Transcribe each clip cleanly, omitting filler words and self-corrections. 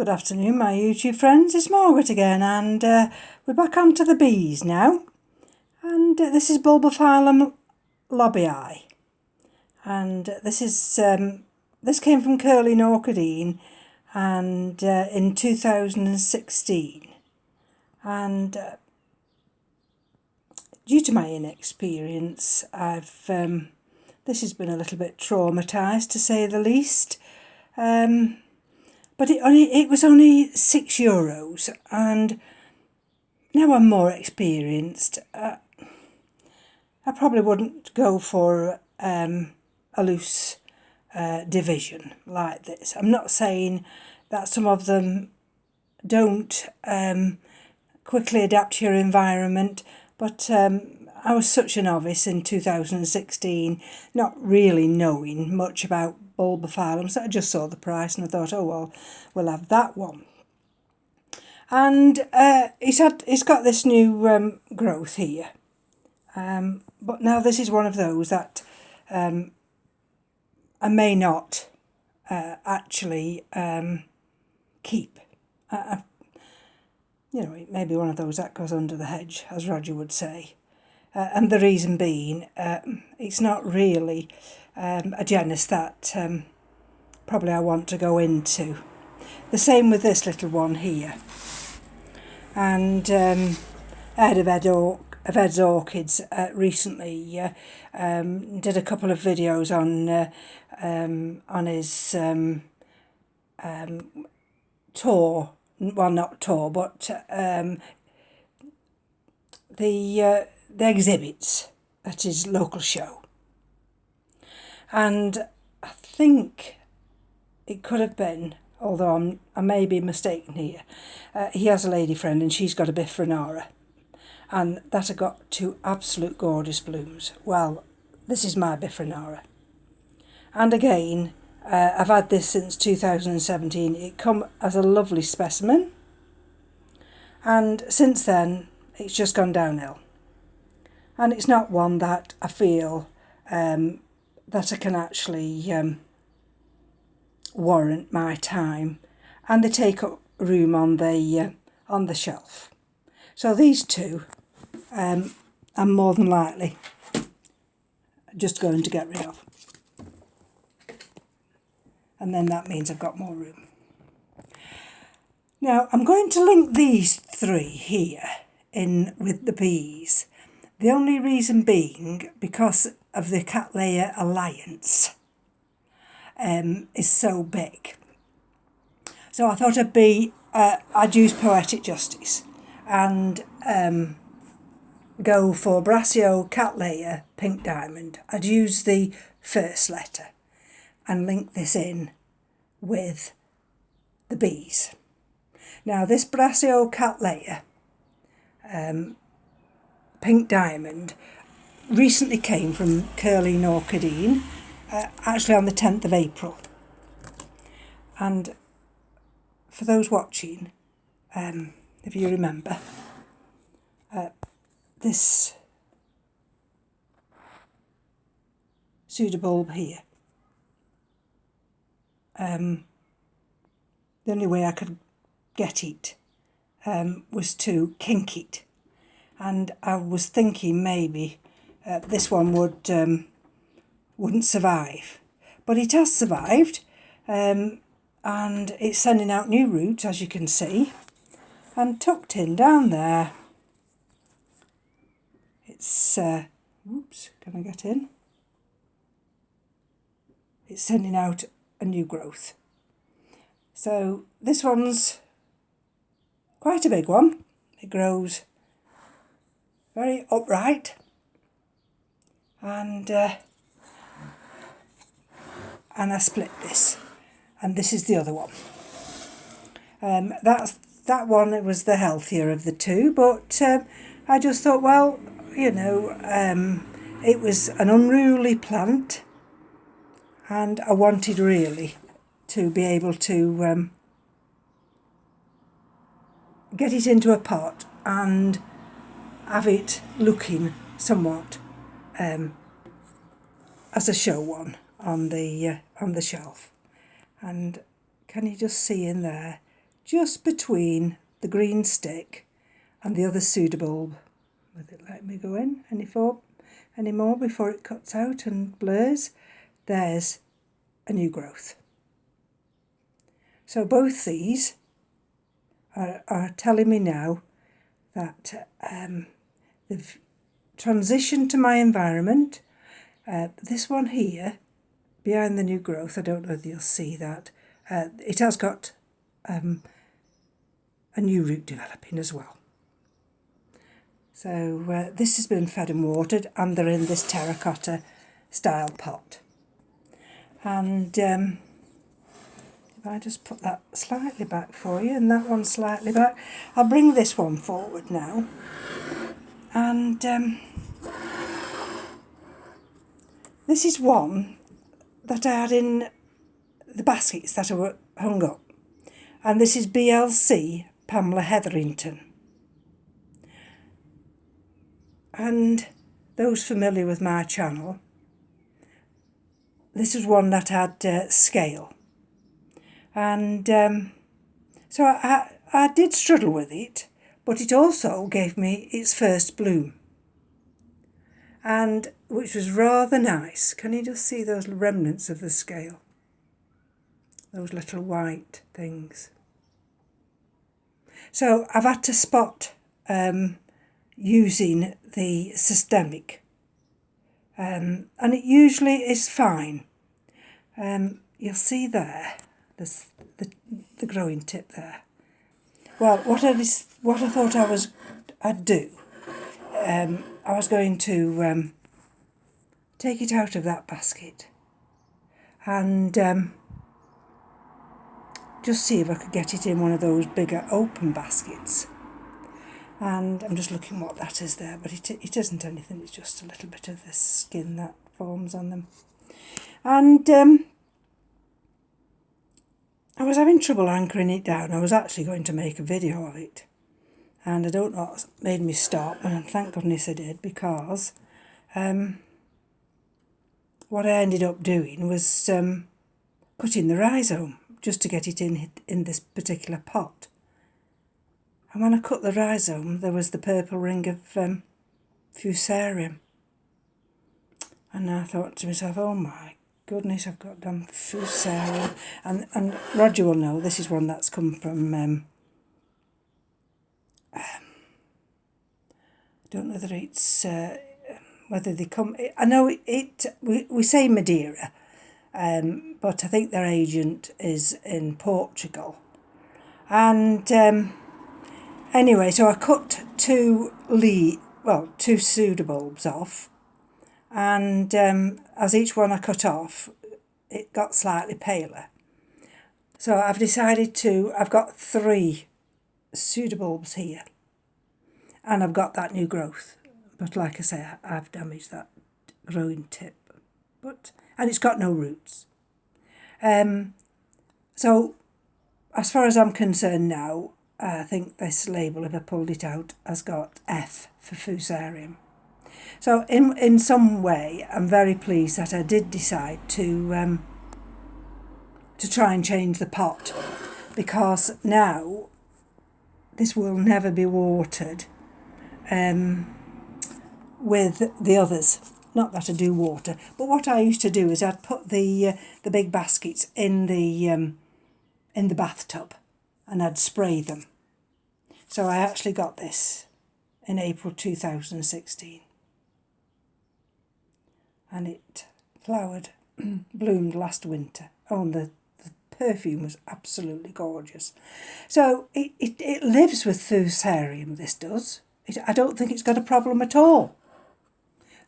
Good afternoon, my YouTube friends. It's Margaret again, and we're back onto the bees now. And this is Bulbophyllum lobii, and this came from Curly Orchidine, and in 2016. And due to my inexperience, this has been a little bit traumatised, to say the least. But it was only €6, and now I'm more experienced. I probably wouldn't go for a loose division like this. I'm not saying that some of them don't quickly adapt to your environment, but I was such a novice in 2016, not really knowing much about Bulbophyllum, so I just saw the price and I thought, oh well, we'll have that one. And it's got this new growth here, but now this is one of those that I may not actually keep. It may be one of those that goes under the hedge, as Roger would say. And the reason being, it's not really a genus that probably I want to go into. The same with this little one here. And Head of Ed's Orchids recently did a couple of videos on his tour. Well, not tour, but the exhibits at his local show. And I think it could have been, although I may be mistaken here, he has a lady friend and she's got a Bifrenara, and that had got two absolute gorgeous blooms. Well, this is my Bifrenara. And again, I've had this since 2017. It come as a lovely specimen, and since then it's just gone downhill. And it's not one that I feel that I can actually warrant my time, and they take up room on the shelf. So these two, I'm more than likely just going to get rid of, and then that means I've got more room. Now I'm going to link these three here in with the bees. The only reason being because of the Cattleya Alliance is so big. So I thought I'd use poetic justice and go for Brassolaeliocattleya Pink Diamond. I'd use the first letter and link this in with the bees. Now this Brassolaeliocattleya Pink Diamond recently came from Curly Orchidine, actually on the 10th of April. And for those watching, if you remember, this pseudobulb here, the only way I could get it was to kink it. And I was thinking maybe this one wouldn't survive, but it has survived, and it's sending out new roots, as you can see, and tucked in down there. It's oops, can I get in? It's sending out a new growth. So this one's quite a big one. It grows very upright, and I split this, and this is the other one. That one, it was the healthier of the two, but I just thought, well, it was an unruly plant, and I wanted really to be able to get it into a pot and have it looking somewhat as a show one on the shelf. And can you just see in there just between the green stick and the other pseudobulb. Will it let me go in any more before it cuts out and blurs? There's a new growth. So both these are telling me now that they've transitioned to my environment. This one here, behind the new growth, I don't know if you'll see that, it has got a new root developing as well. So this has been fed and watered, and they're in this terracotta style pot. And if I just put that slightly back for you, and that one slightly back, I'll bring this one forward now. And this is one that I had in the baskets that were hung up. And this is BLC Pamela Hetherington. And those familiar with my channel, this is one that had scale. And so I did struggle with it, but it also gave me its first bloom, and which was rather nice. Can you just see those remnants of the scale? Those little white things. So I've had to spot using the systemic, and it usually is fine. You'll see there, there's the growing tip there. Well, what I thought I'd do, I was going to take it out of that basket and just see if I could get it in one of those bigger open baskets. And I'm just looking what that is there, but it isn't anything, it's just a little bit of the skin that forms on them. And I was having trouble anchoring it down. I was actually going to make a video of it, and I don't know what made me stop, and thank goodness I did, because what I ended up doing was cutting the rhizome just to get it in this particular pot. And when I cut the rhizome, there was the purple ring of fusarium. And I thought to myself, oh my goodness, I've got damn fusarium. And Roger will know, this is one that's come from, I don't know whether it's, whether they come, I know we say Madeira, but I think their agent is in Portugal. And anyway, so I cut two pseudobulbs off, and as each one I cut off, it got slightly paler. So I've decided I've got 3 pseudobulbs here, and I've got that new growth. But like I say, I've damaged that growing tip, and it's got no roots. So as far as I'm concerned now, I think this label, if I pulled it out, has got F for fusarium. So in some way, I'm very pleased that I did decide to try and change the pot, because now this will never be watered with the others. Not that I do water, but what I used to do is I'd put the big baskets in the bathtub, and I'd spray them. So I actually got this in April 2016. And it flowered, bloomed last winter. Oh, and the perfume was absolutely gorgeous. So it lives with fusarium, this does. I don't think it's got a problem at all.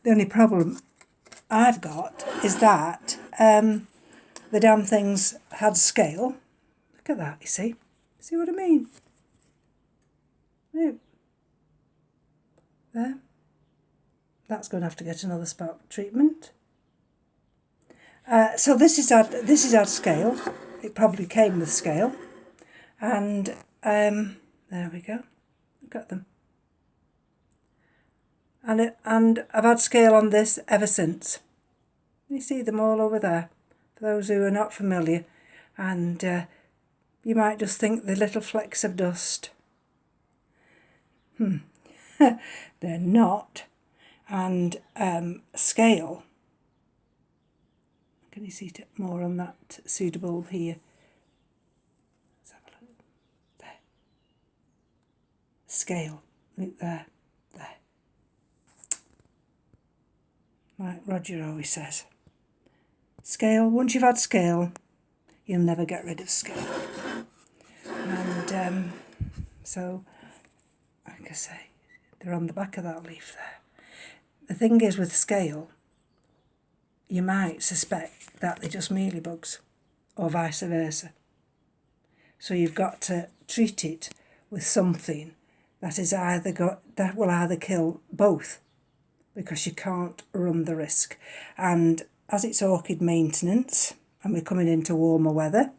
The only problem I've got is that the damn things had scale. Look at that, you see? See what I mean? Look. There. That's going to have to get another spark treatment. So this is our scale. It probably came with scale. And there we go. Look at them. And I've had scale on this ever since. You see them all over there, for those who are not familiar. And you might just think they're little flecks of dust. They're not. And scale. Can you see it more on that pseudobulb here? Let's have a look. There. Scale. Look there. There. Like Roger always says. Scale. Once you've had scale, you'll never get rid of scale. And so, like I say, they're on the back of that leaf there. The thing is with scale, you might suspect that they're just mealybugs, or vice versa. So you've got to treat it with something that is that will either kill both, because you can't run the risk. And as it's orchid maintenance, and we're coming into warmer weather,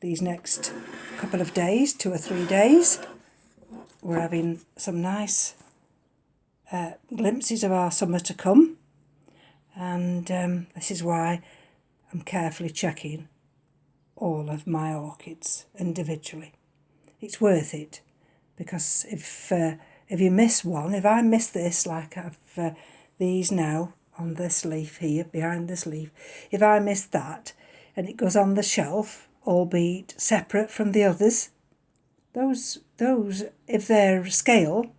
these next couple of days, 2 or 3 days, we're having some nice glimpses of our summer to come. And this is why I'm carefully checking all of my orchids individually. It's worth it, because if you miss one, if I miss this, like I've these now on this leaf here, behind this leaf, if I miss that and it goes on the shelf, albeit separate from the others, those if they're scale,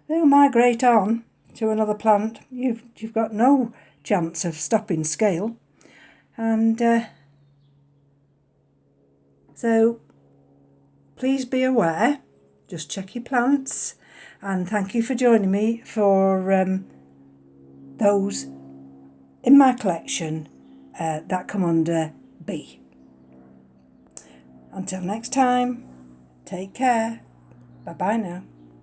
they'll migrate on to another plant. You've got no chance of stopping scale. And so please be aware, just check your plants, and thank you for joining me for those in my collection that come under B. Until next time, take care. Bye bye now.